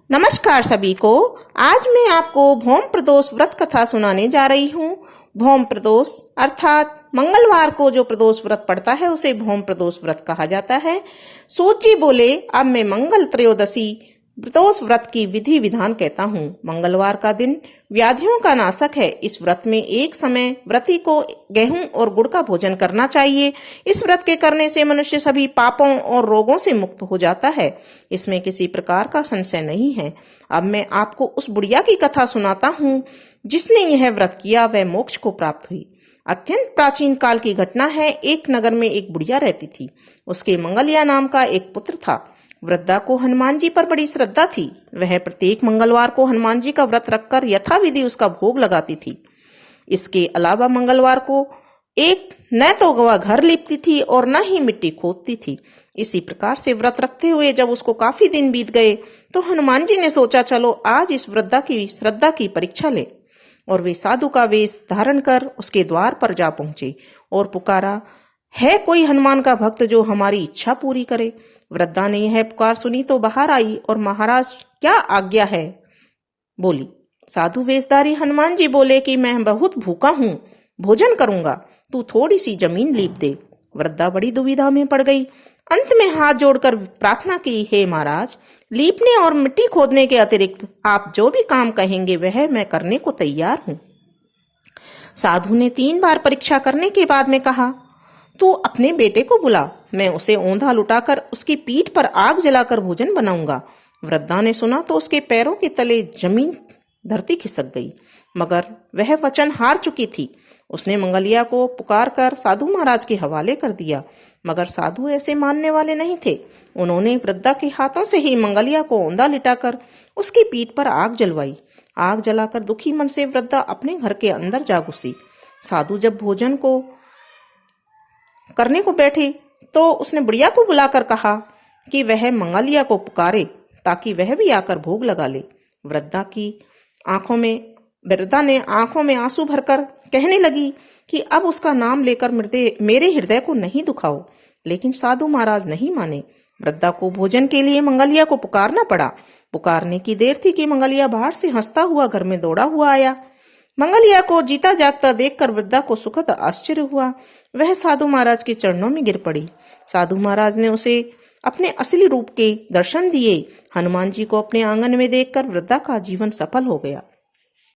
नमस्कार सभी को। आज मैं आपको भौम प्रदोष व्रत कथा सुनाने जा रही हूँ। भौम प्रदोष अर्थात मंगलवार को जो प्रदोष व्रत पड़ता है उसे भौम प्रदोष व्रत कहा जाता है। सूत जी बोले, अब मैं मंगल त्रयोदशी प्रदोष व्रत की विधि विधान कहता हूँ। मंगलवार का दिन व्याधियों का नाशक है। इस व्रत में एक समय व्रती को गेहूं और गुड़ का भोजन करना चाहिए। इस व्रत के करने से मनुष्य सभी पापों और रोगों से मुक्त हो जाता है। इसमें किसी प्रकार का संशय नहीं है। अब मैं आपको उस बुढ़िया की कथा सुनाता हूँ जिसने यह व्रत किया, वह मोक्ष को प्राप्त हुई। अत्यंत प्राचीन काल की घटना है। एक नगर में एक बुढ़िया रहती थी। उसके मंगलिया नाम का एक पुत्र था। वृद्धा को हनुमान जी पर बड़ी श्रद्धा थी। वह प्रत्येक मंगलवार को हनुमान जी का व्रत रखकर यथाविधि उसका भोग लगाती थी। इसके अलावा मंगलवार को एक न तो वह घर लीपती थी और न ही मिट्टी खोदती थी। इसी प्रकार से व्रत रखते हुए जब उसको काफी दिन बीत गए तो हनुमान जी ने सोचा, चलो आज इस वृद्धा की श्रद्धा की परीक्षा ले। और वे साधु का वेश धारण कर उसके द्वार पर जा पहुंचे और पुकारा, है कोई हनुमान का भक्त जो हमारी इच्छा पूरी करे। वृद्धा ने यह पुकार सुनी तो बाहर आई और महाराज क्या आज्ञा है बोली। साधु वेशधारी हनुमान जी बोले कि मैं बहुत भूखा हूँ, भोजन करूंगा, तू थोड़ी सी जमीन लीप दे। वृद्धा बड़ी दुविधा में पड़ गई। अंत में हाथ जोड़कर प्रार्थना की, हे महाराज, लीपने और मिट्टी खोदने के अतिरिक्त आप जो भी काम कहेंगे वह मैं करने को तैयार हूँ। साधु ने 3 बार परीक्षा करने के बाद में कहा, तू अपने बेटे को बुला, मैं उसे औंधा लुटाकर उसकी पीठ पर आग जलाकर भोजन बनाऊंगा। वृद्धा ने सुना तो उसके पैरों के तले जमीन धरती खिसक गई, मगर वह वचन हार चुकी थी। उसने मंगलिया को पुकार कर साधु महाराज के हवाले कर दिया, मगर साधु ऐसे मानने वाले नहीं थे। उन्होंने वृद्धा के हाथों से ही मंगलिया को औंधा लिटाकर उसकी पीठ पर आग जलवाई। आग जलाकर दुखी मन से वृद्धा अपने घर के अंदर जा घुसी। साधु जब भोजन को करने को बैठी तो उसने बुढ़िया को बुलाकर कहा कि वह मंगलिया को पुकारे ताकि वह भी आकर भोग लगा ले। वृद्धा ने आंखों में आंसू भरकर कहने लगी कि अब उसका नाम लेकर मेरे हृदय को नहीं दुखाओ। लेकिन साधु महाराज नहीं माने। वृद्धा को भोजन के लिए मंगलिया को पुकारना पड़ा। पुकारने की देर थी कि मंगलिया बाहर से हंसता हुआ घर में दौड़ा हुआ आया। मंगलिया को जीता जागता देखकर वृद्धा को सुखद आश्चर्य हुआ। वह साधु महाराज के चरणों में गिर पड़ी। साधु महाराज ने उसे अपने असली रूप के दर्शन दिए। हनुमान जी को अपने आंगन में देखकर वृद्धा का जीवन सफल हो गया।